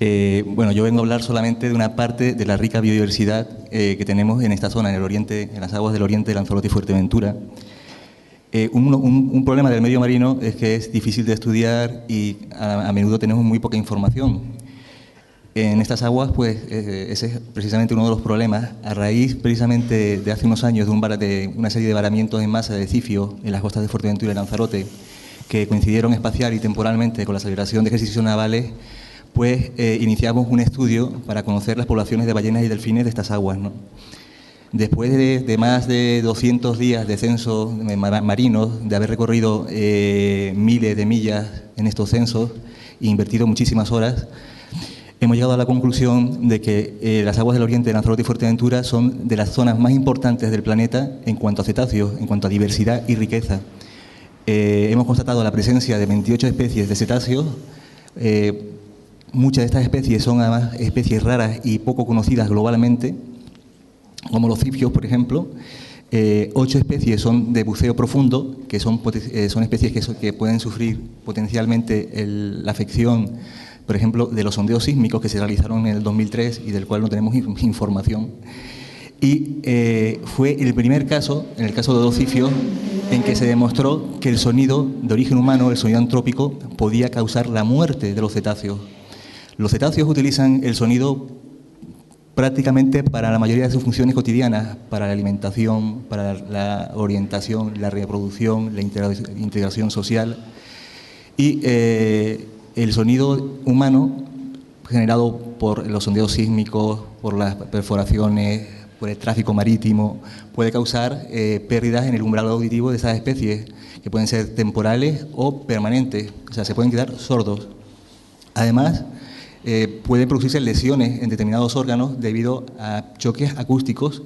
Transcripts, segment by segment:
Bueno, yo vengo a hablar solamente de una parte de la rica biodiversidad que tenemos en esta zona, en el oriente, en las aguas del oriente de Lanzarote y Fuerteventura. Un problema del medio marino es que es difícil de estudiar y a menudo tenemos muy poca información. En estas aguas, pues, ese es precisamente uno de los problemas. A raíz, precisamente, de hace unos años de una serie de varamientos en masa de cifios en las costas de Fuerteventura y Lanzarote, que coincidieron espacial y temporalmente con la celebración de ejercicios navales, pues iniciamos un estudio para conocer las poblaciones de ballenas y delfines de estas aguas, ¿no? Después de más de 200 días de censos marinos, de haber recorrido miles de millas en estos censos e invertido muchísimas horas, hemos llegado a la conclusión de que las aguas del oriente de Lanzarote y Fuerteventura son de las zonas más importantes del planeta en cuanto a cetáceos, en cuanto a diversidad y riqueza. Hemos constatado la presencia de 28 especies de cetáceos. Muchas de estas especies son además especies raras y poco conocidas globalmente, como los cifios, por ejemplo. 8 especies son de buceo profundo, que son especies que pueden sufrir potencialmente la afección, por ejemplo, de los sondeos sísmicos que se realizaron en el 2003 y del cual no tenemos información. Y fue el primer caso, en el caso de los cifios, en que se demostró que el sonido de origen humano, el sonido antrópico, podía causar la muerte de los cetáceos. Los cetáceos utilizan el sonido prácticamente para la mayoría de sus funciones cotidianas, para la alimentación, para la orientación, la reproducción, la integración social. Y el sonido humano, generado por los sondeos sísmicos, por las perforaciones, por el tráfico marítimo, puede causar pérdidas en el umbral auditivo de esas especies, que pueden ser temporales o permanentes, o sea, se pueden quedar sordos. Además, pueden producirse lesiones en determinados órganos debido a choques acústicos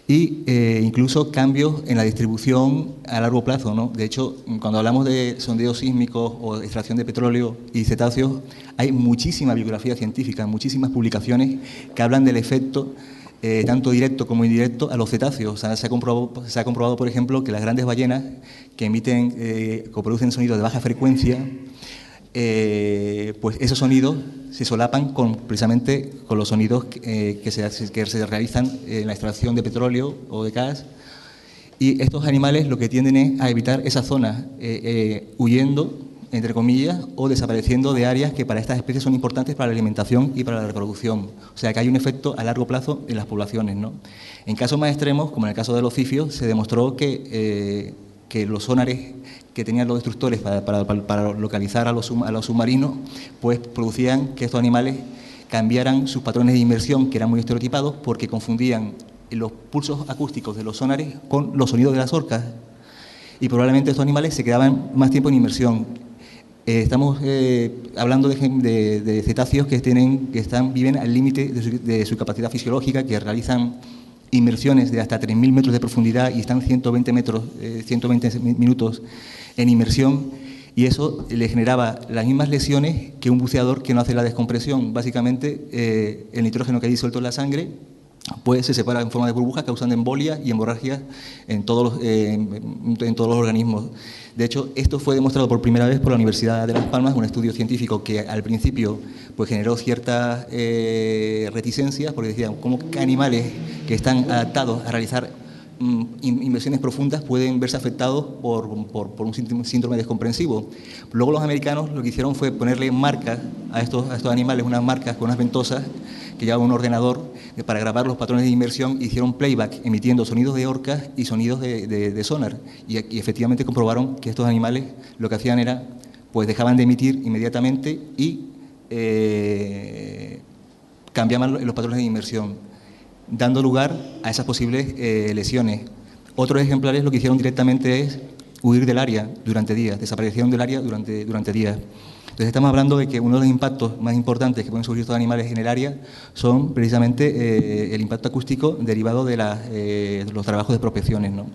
e incluso cambios en la distribución a largo plazo, ¿no? De hecho, cuando hablamos de sondeos sísmicos o extracción de petróleo y cetáceos, hay muchísima bibliografía científica, muchísimas publicaciones que hablan del efecto tanto directo como indirecto a los cetáceos. O sea, se ha comprobado, por ejemplo, que las grandes ballenas que producen sonidos de baja frecuencia, pues esos sonidos se solapan precisamente con los sonidos que se realizan en la extracción de petróleo o de gas, y estos animales lo que tienden es a evitar esas zonas, huyendo, entre comillas, o desapareciendo de áreas que para estas especies son importantes para la alimentación y para la reproducción. O sea que hay un efecto a largo plazo en las poblaciones, ¿no? En casos más extremos, como en el caso de los cifios, se demostró que los sonares que tenían los destructores para localizar a los submarinos, pues producían que estos animales cambiaran sus patrones de inmersión, que eran muy estereotipados, porque confundían los pulsos acústicos de los sonares con los sonidos de las orcas, y probablemente estos animales se quedaban más tiempo en inmersión. Estamos hablando de cetáceos que viven al límite de su capacidad fisiológica, que realizan inmersiones de hasta 3.000 metros de profundidad y están 120 minutos en inmersión, y eso le generaba las mismas lesiones que un buceador que no hace la descompresión. Básicamente, el nitrógeno que hay disuelto en la sangre pues se separa en forma de burbujas, causando embolias y hemorragias en todos los organismos. De hecho, esto fue demostrado por primera vez por la Universidad de Las Palmas, un estudio científico que al principio pues generó ciertas reticencias, porque decían cómo animales que están adaptados a realizar inmersiones profundas pueden verse afectados por un síndrome descomprensivo. Luego los americanos lo que hicieron fue ponerle marcas a estos animales, unas marcas con unas ventosas que llevaban un ordenador para grabar los patrones de inmersión, e hicieron playback emitiendo sonidos de orcas y sonidos de sonar, y efectivamente comprobaron que estos animales lo que hacían era, pues dejaban de emitir inmediatamente y cambiaban los patrones de inmersión, dando lugar a esas posibles lesiones. Otros ejemplares lo que hicieron directamente es huir del área durante días, desaparecieron del área durante días. Entonces estamos hablando de que uno de los impactos más importantes que pueden sufrir estos animales en el área son precisamente el impacto acústico derivado de los trabajos de prospecciones, ¿no?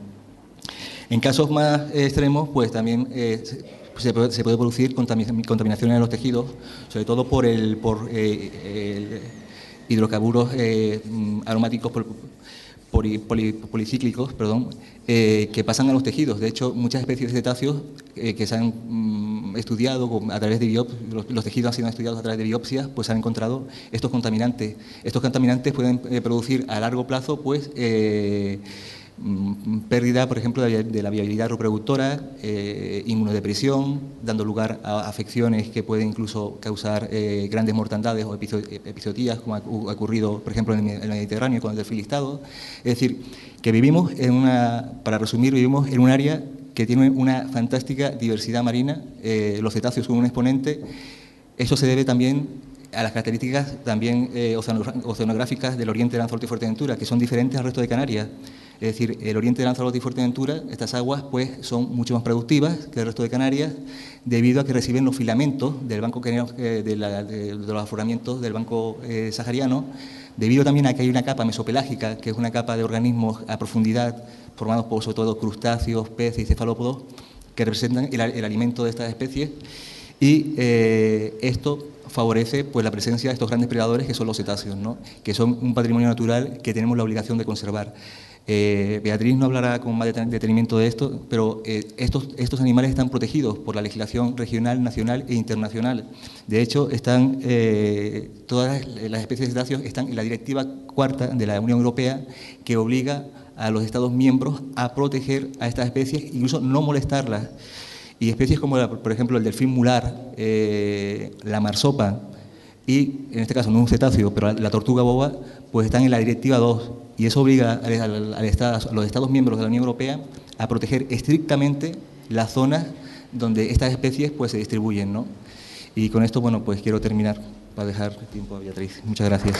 En casos más extremos, pues también se puede producir contaminación en los tejidos, sobre todo por hidrocarburos aromáticos policíclicos, que pasan a los tejidos. De hecho, muchas especies de cetáceos que se han estudiado a través de los tejidos han sido estudiados a través de biopsias, pues se han encontrado estos contaminantes. Estos contaminantes pueden producir a largo plazo, pues, pérdida, por ejemplo, de la viabilidad reproductora, inmunodepresión, dando lugar a afecciones que pueden incluso causar grandes mortandades o epizotías, como ha ocurrido, por ejemplo, en el Mediterráneo con el delfín listado. Es decir, que vivimos para resumir, vivimos en un área que tiene una fantástica diversidad marina, los cetáceos son un exponente. Eso se debe también a las características también oceanográficas del oriente de Lanzarote y Fuerteventura, que son diferentes al resto de Canarias. Es decir, el oriente de Lanzarote y Fuerteventura, estas aguas pues son mucho más productivas que el resto de Canarias, debido a que reciben los filamentos del banco de los afloramientos del banco sahariano, debido también a que hay una capa mesopelágica, que es una capa de organismos a profundidad, formados por sobre todo crustáceos, peces y cefalópodos, que representan el alimento de estas especies, y esto favorece pues la presencia de estos grandes predadores que son los cetáceos, ¿no? Que son un patrimonio natural que tenemos la obligación de conservar. Beatriz no hablará con más detenimiento de esto, pero estos animales están protegidos por la legislación regional, nacional e internacional. De hecho, todas las especies de cetáceos están en la Directiva Cuarta de la Unión Europea, que obliga a los Estados miembros a proteger a estas especies, incluso no molestarlas. Y especies como, por ejemplo, el delfín mular, la marsopa y, en este caso, no un cetáceo, pero la tortuga boba, pues están en la Directiva 2, y eso obliga a los Estados miembros de la Unión Europea a proteger estrictamente las zonas donde estas especies pues se distribuyen, ¿no? Y con esto, bueno, pues quiero terminar para dejar tiempo a Beatriz. Muchas gracias.